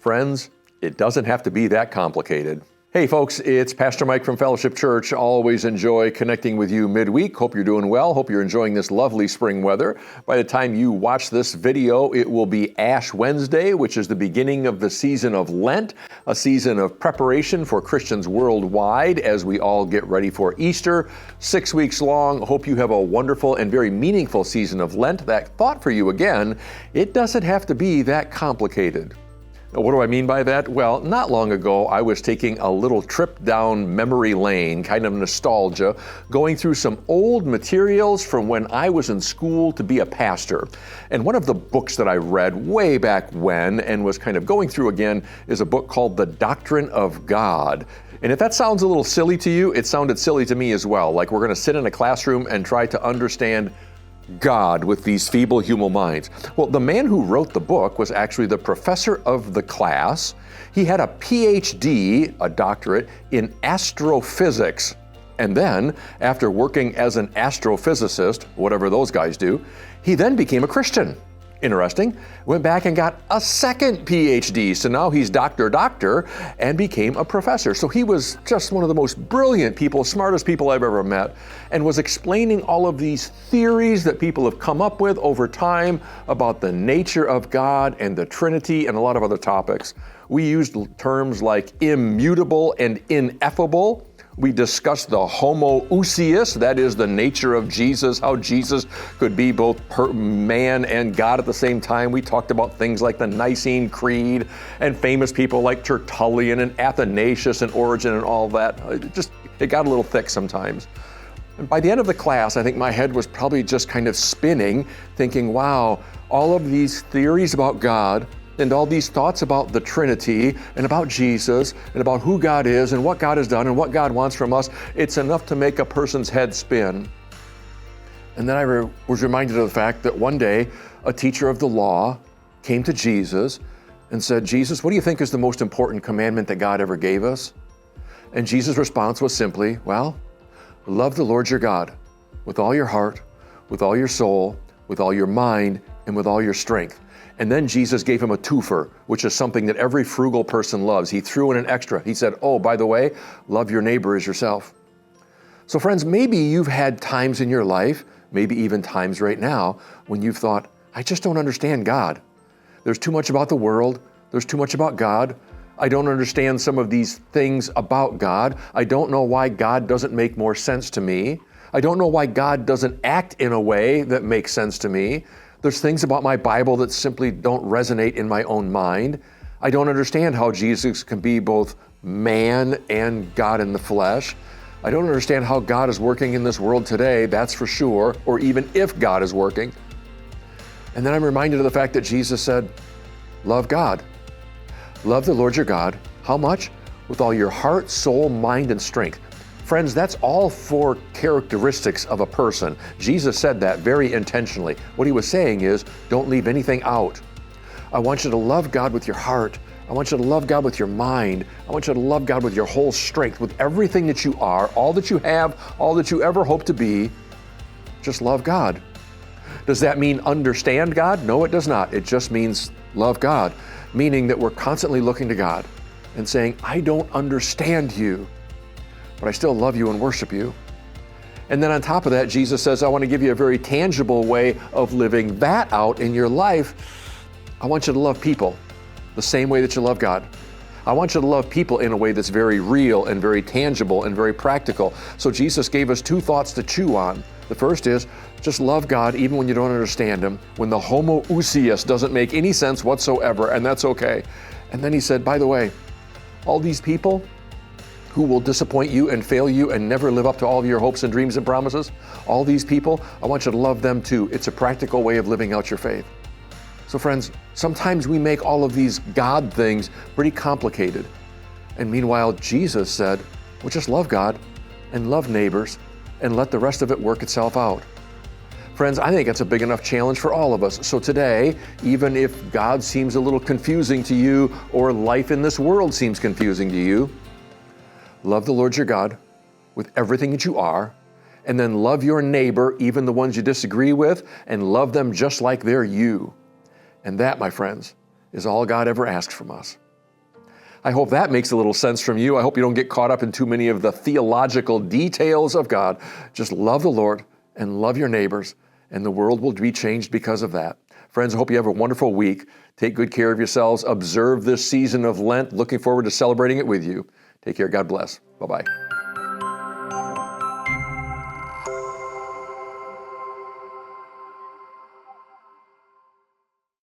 Friends, it doesn't have to be that complicated. Hey folks, it's Pastor Mike from Fellowship Church. Always enjoy connecting with you midweek. Hope you're doing well. Hope you're enjoying this lovely spring weather. By the time you watch this video, it will be Ash Wednesday, which is the beginning of the season of Lent, a season of preparation for Christians worldwide as we all get ready for Easter. 6 weeks long. Hope you have a wonderful and very meaningful season of Lent. That thought for you again, it doesn't have to be that complicated. What do I mean by that? Well, not long ago, I was taking a little trip down memory lane, kind of nostalgia, going through some old materials from when I was in school to be a pastor. And one of the books that I read way back when and was kind of going through again is a book called The Doctrine of God. And if that sounds a little silly to you, it sounded silly to me as well. Like we're going to sit in a classroom and try to understand God with these feeble human minds. Well, the man who wrote the book was actually the professor of the class. He had a PhD, a doctorate, in astrophysics. And then, after working as an astrophysicist, whatever those guys do, he then became a Christian. Interesting. Went back and got a second PhD. So now he's doctor, and became a professor. So he was just one of the most brilliant people, smartest people I've ever met, and was explaining all of these theories that people have come up with over time about the nature of God and the Trinity and a lot of other topics. We used terms like immutable and ineffable. We discussed the homoousios, that is the nature of Jesus, how Jesus could be both man and God at the same time. We talked about things like the Nicene Creed and famous people like Tertullian and Athanasius and Origen and all that. It got a little thick sometimes. And by the end of the class, I think my head was probably just kind of spinning, thinking, wow, all of these theories about God and all these thoughts about the Trinity and about Jesus and about who God is and what God has done and what God wants from us, it's enough to make a person's head spin. And then I was reminded of the fact that one day a teacher of the law came to Jesus and said, Jesus, what do you think is the most important commandment that God ever gave us? And Jesus' response was simply, well, love the Lord your God with all your heart, with all your soul, with all your mind, and with all your strength. And then Jesus gave him a twofer, which is something that every frugal person loves. He threw in an extra. He said, oh, by the way, love your neighbor as yourself. So friends, maybe you've had times in your life, maybe even times right now, when you've thought, I just don't understand God. There's too much about the world. There's too much about God. I don't understand some of these things about God. I don't know why God doesn't make more sense to me. I don't know why God doesn't act in a way that makes sense to me. There's things about my Bible that simply don't resonate in my own mind. I don't understand how Jesus can be both man and God in the flesh. I don't understand how God is working in this world today, that's for sure, or even if God is working. And then I'm reminded of the fact that Jesus said, love God. Love the Lord your God. How much? With all your heart, soul, mind, and strength. Friends, that's all four characteristics of a person. Jesus said that very intentionally. What he was saying is, don't leave anything out. I want you to love God with your heart. I want you to love God with your mind. I want you to love God with your whole strength, with everything that you are, all that you have, all that you ever hope to be. Just love God. Does that mean understand God? No, it does not. It just means love God, meaning that we're constantly looking to God and saying, I don't understand you, but I still love you and worship you. And then on top of that, Jesus says, I want to give you a very tangible way of living that out in your life. I want you to love people the same way that you love God. I want you to love people in a way that's very real and very tangible and very practical. So Jesus gave us two thoughts to chew on. The first is, just love God even when you don't understand him, when the homoousios doesn't make any sense whatsoever, and that's okay. And then he said, by the way, all these people who will disappoint you and fail you and never live up to all of your hopes and dreams and promises, all these people, I want you to love them too. It's a practical way of living out your faith. So friends, sometimes we make all of these God things pretty complicated. And meanwhile, Jesus said, well, just love God and love neighbors and let the rest of it work itself out. Friends, I think it's a big enough challenge for all of us. So today, even if God seems a little confusing to you or life in this world seems confusing to you, love the Lord your God with everything that you are, and then love your neighbor, even the ones you disagree with, and love them just like they're you. And that, my friends, is all God ever asks from us. I hope that makes a little sense from you. I hope you don't get caught up in too many of the theological details of God. Just love the Lord and love your neighbors, and the world will be changed because of that. Friends, I hope you have a wonderful week. Take good care of yourselves. Observe this season of Lent. Looking forward to celebrating it with you. Take care. God bless. Bye-bye.